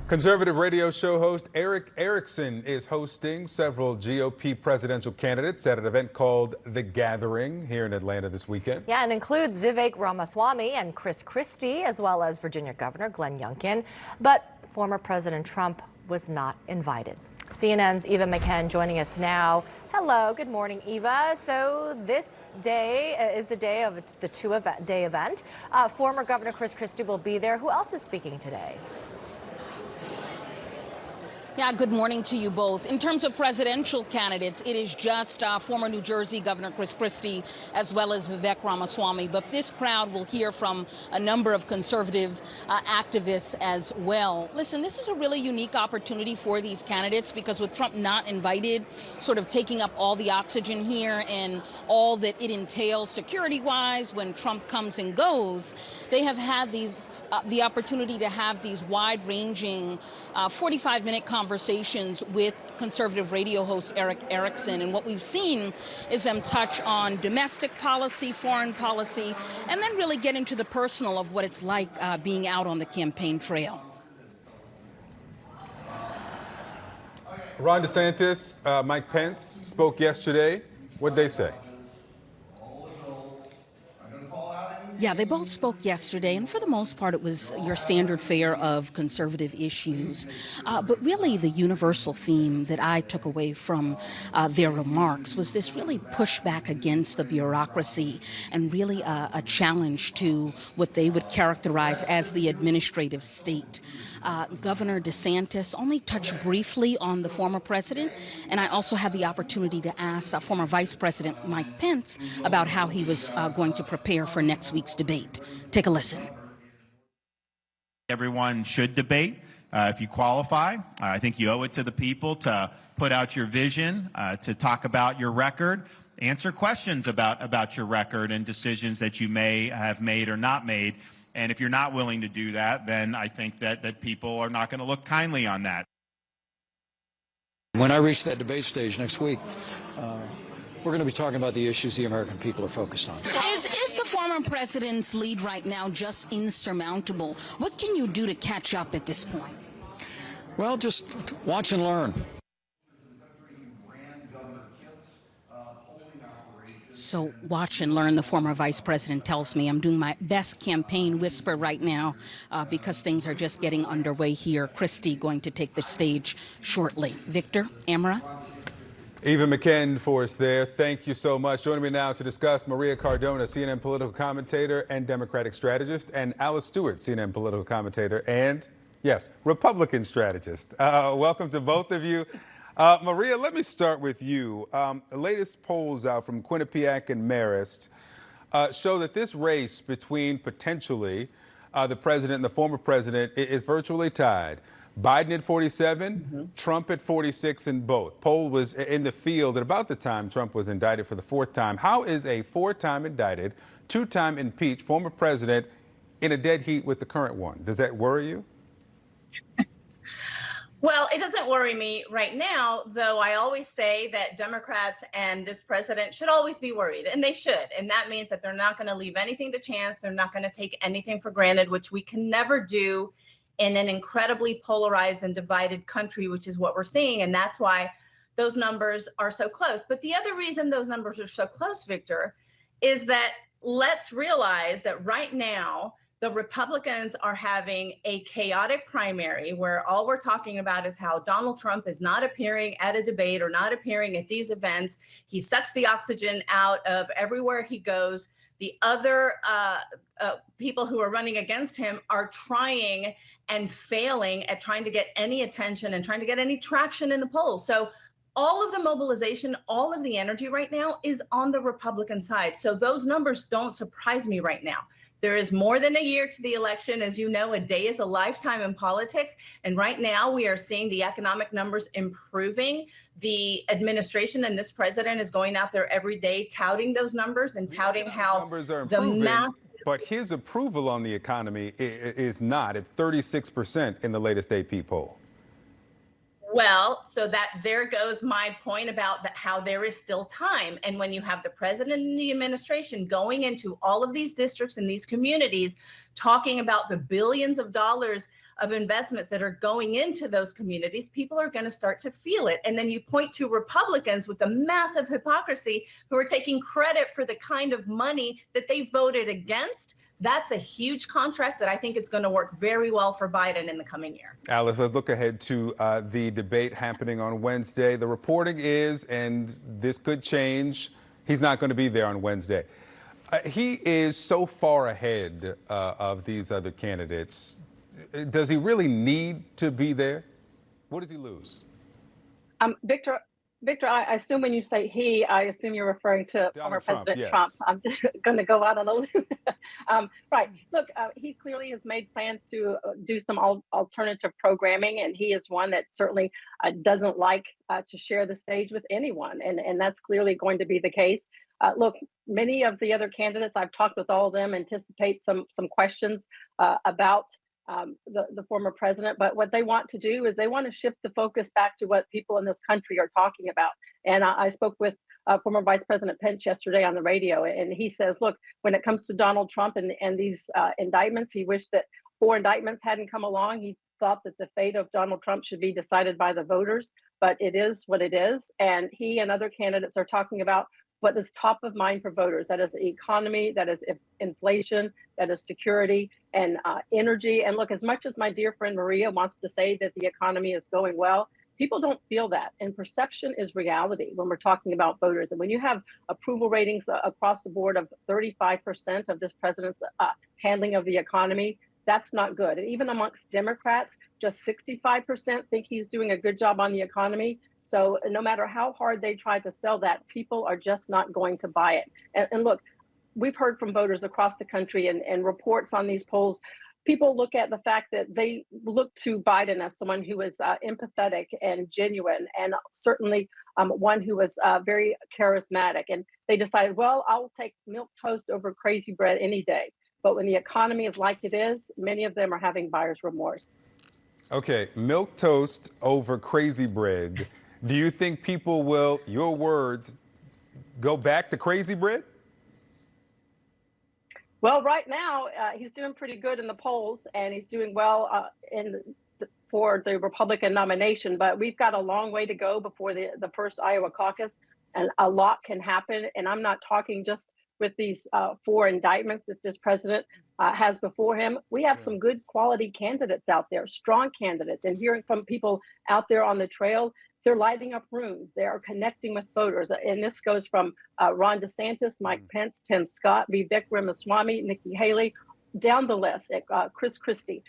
Conservative radio show host Erick Erickson is hosting several GOP presidential candidates at an event called The Gathering here in Atlanta this weekend. Yeah, and includes Vivek Ramaswamy and Chris Christie, as well as Virginia Governor Glenn Youngkin. But former President Trump was not invited. CNN's Eva McKen joining us now. Hello, good morning, Eva. So this day is the day of the two-day event. Former Governor Chris Christie will be there. Who else is speaking today? Yeah, good morning to you both. In terms of presidential candidates, it is just former New Jersey Governor Chris Christie as well as Vivek Ramaswamy. But this crowd will hear from a number of conservative activists as well. Listen, this is a really unique opportunity for these candidates because with Trump not invited, sort of taking up all the oxygen here and all that it entails security-wise when Trump comes and goes, they have had the opportunity to have these wide-ranging 45-minute conversations with conservative radio host Erick Erickson. And what we've seen is them touch on domestic policy, foreign policy, and then really get into the personal of what it's like being out on the campaign trail. Ron DeSantis, Mike Pence spoke yesterday. What'd they say? Yeah, they both spoke yesterday, and for the most part, it was your standard fare of conservative issues. But really, the universal theme that I took away from their remarks was this really pushback against the bureaucracy and really a challenge to what they would characterize as the administrative state. Governor DeSantis only touched briefly on the former president, and I also had the opportunity to ask former Vice President Mike Pence about how he was going to prepare for next week's debate. Take a listen. Everyone should debate. If you qualify, I think you owe it to the people to put out your vision, to talk about your record, answer questions about your record and decisions that you may have made or not made. And if you're not willing to do that, then I think that people are not going to look kindly on that. When I reach that debate stage next week, we're going to be talking about the issues the American people are focused on. Is the former president's lead right now just insurmountable? What can you do to catch up at this point? Well, just watch and learn. So watch and learn, the former vice president tells me. I'm doing my best campaign whisper right now because things are just getting underway here. Christie going to take the stage shortly. Victor, Amara. Eva McKen for us there. Thank you so much. Joining me now to discuss, Maria Cardona, CNN political commentator and Democratic strategist, and Alice Stewart, CNN political commentator and, yes, Republican strategist. Welcome to both of you. Maria, let me start with you. The latest polls out from Quinnipiac and Marist show that this race between potentially the president and the former president is virtually tied. Biden at 47, Trump at 46 in both. Poll was in the field at about the time Trump was indicted for the fourth time. How is a four-time indicted, two-time impeached former president in a dead heat with the current one? Does that worry you? Well, it doesn't worry me right now, though I always say that Democrats and this president should always be worried, and they should. And that means that they're not going to leave anything to chance. They're not going to take anything for granted, which we can never do in an incredibly polarized and divided country, which is what we're seeing. And that's why those numbers are so close. But the other reason those numbers are so close, Victor, is that let's realize that right now, the Republicans are having a chaotic primary where all we're talking about is how Donald Trump is not appearing at a debate or not appearing at these events. He sucks the oxygen out of everywhere he goes. The other people who are running against him are trying and failing at trying to get any attention and trying to get any traction in the polls. So all of the mobilization, all of the energy right now is on the Republican side. So those numbers don't surprise me right now. There is more than a year to the election. As you know, a day is a lifetime in politics. And right now we are seeing the economic numbers improving. The administration and this president is going out there every day touting those numbers and touting how numbers are improving, but his approval on the economy is not at 36% in the latest AP poll. Well, so that there goes my point about that, how there is still time. And when you have the president and the administration going into all of these districts and these communities, talking about the billions of dollars of investments that are going into those communities, people are going to start to feel it. And then you point to Republicans with the massive hypocrisy who are taking credit for the kind of money that they voted against. That's a huge contrast that I think is going to work very well for Biden in the coming year. Alice, let's look ahead to the debate happening on Wednesday. The reporting is, and this could change, he's not going to be there on Wednesday. He is so far ahead of these other candidates. Does he really need to be there? What does he lose? Victor, I assume when you say he, I assume you're referring to former President Trump. I'm just going to go out on a limb. Right. Look, he clearly has made plans to do some alternative programming, and he is one that certainly doesn't like to share the stage with anyone, and that's clearly going to be the case. Look, many of the other candidates, I've talked with all of them, anticipate some questions about the former president, but what they want to do is they want to shift the focus back to what people in this country are talking about. And I spoke with former Vice President Pence yesterday on the radio, and he says, look, when it comes to Donald Trump and these indictments, he wished that 4 indictments hadn't come along. He thought that the fate of Donald Trump should be decided by the voters, but it is what it is. And he and other candidates are talking about what is top of mind for voters. That is the economy, that is inflation, that is security and energy. And look, as much as my dear friend Maria wants to say that the economy is going well, people don't feel that. And perception is reality when we're talking about voters. And when you have approval ratings across the board of 35% of this president's handling of the economy, that's not good. And even amongst Democrats, just 65% think he's doing a good job on the economy. So no matter how hard they try to sell that, people are just not going to buy it. And look, we've heard from voters across the country and reports on these polls. People look at the fact that they look to Biden as someone who is empathetic and genuine, and certainly one who was very charismatic. And they decided, well, I'll take milk toast over crazy bread any day. But when the economy is like it is, many of them are having buyer's remorse. Okay, milk toast over crazy bread. Do you think people will, your words, go back to crazy bread? Well, right now, he's doing pretty good in the polls, and he's doing well for the Republican nomination. But we've got a long way to go before the first Iowa caucus, and a lot can happen. And I'm not talking just with these 4 indictments that this president has before him. We have some good quality candidates out there, strong candidates. And hearing from people out there on the trail, they're lighting up rooms. They are connecting with voters. And this goes from Ron DeSantis, Mike Pence, Tim Scott, Vivek Ramaswamy, Nikki Haley, down the list, Chris Christie.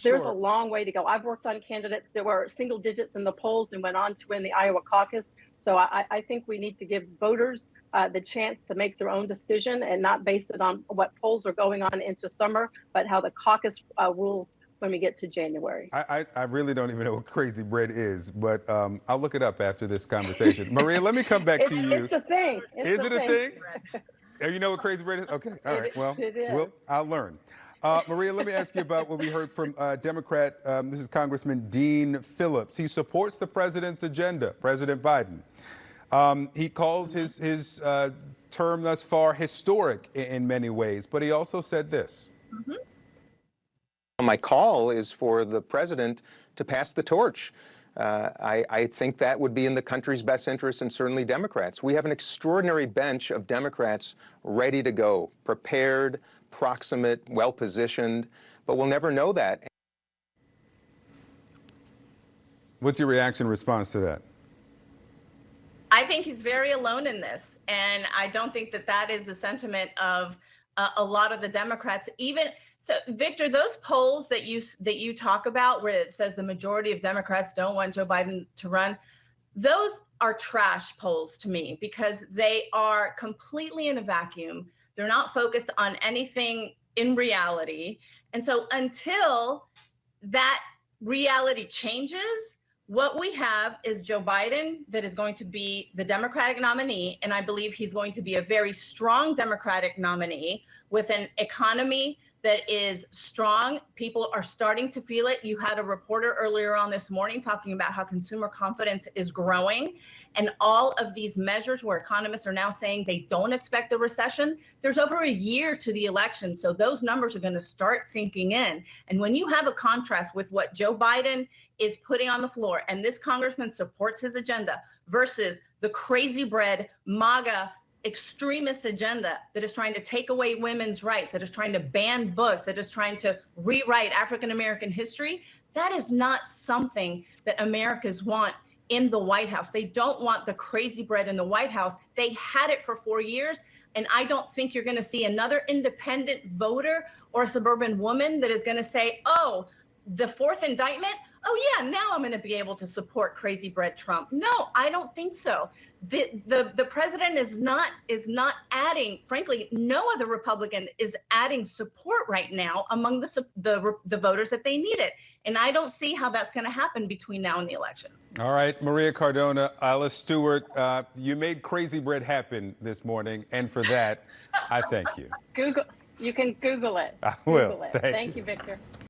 There's a long way to go. I've worked on candidates that were single digits in the polls and went on to win the Iowa caucus. So I think we need to give voters the chance to make their own decision and not base it on what polls are going on into summer, but how the caucus rules when we get to January. I really don't even know what crazy bread is, but I'll look it up after this conversation. Maria, let me come back to you. It's a thing. Is it a thing? You know what crazy bread is? Okay, all right. Well, I'll learn. Maria, let me ask you about what we heard from Democrat, this is Congressman Dean Phillips. He supports the president's agenda, President Biden. He calls his term thus far historic in many ways, but he also said this. Mm-hmm. My call is for the president to pass the torch. I think that would be in the country's best interest, and certainly Democrats. We have an extraordinary bench of Democrats ready to go, prepared, proximate, well-positioned, but we'll never know that. What's your reaction, response to that? I think he's very alone in this. And I don't think that that is the sentiment of a lot of the Democrats. Even so, Victor, those polls that you talk about where it says the majority of Democrats don't want Joe Biden to run, those are trash polls to me because they are completely in a vacuum. They're not focused on anything in reality. And so until that reality changes, what we have is Joe Biden that is going to be the Democratic nominee, and I believe he's going to be a very strong Democratic nominee with an economy that is strong. People are starting to feel it. You had a reporter earlier on this morning talking about how consumer confidence is growing, and all of these measures where economists are now saying they don't expect a recession. There's over a year to the election, so those numbers are going to start sinking in. And when you have a contrast with what Joe Biden is putting on the floor, and this congressman supports his agenda, versus the crazy bread MAGA extremist agenda that is trying to take away women's rights, that is trying to ban books, that is trying to rewrite African American history, that is not something that Americans want in the White House. They don't want the crazy bread in the White House. They had it for 4 years. And I don't think you're going to see another independent voter or a suburban woman that is going to say, oh, the fourth indictment, oh yeah, now I'm going to be able to support crazy bread Trump. No, I don't think so. The president is not adding, frankly, no other Republican is adding support right now among the voters that they need it. And I don't see how that's going to happen between now and the election. All right, Maria Cardona, Alice Stewart, you made crazy bread happen this morning, and for that, I thank you. You can Google it. I will. Google it. Thank you, Victor.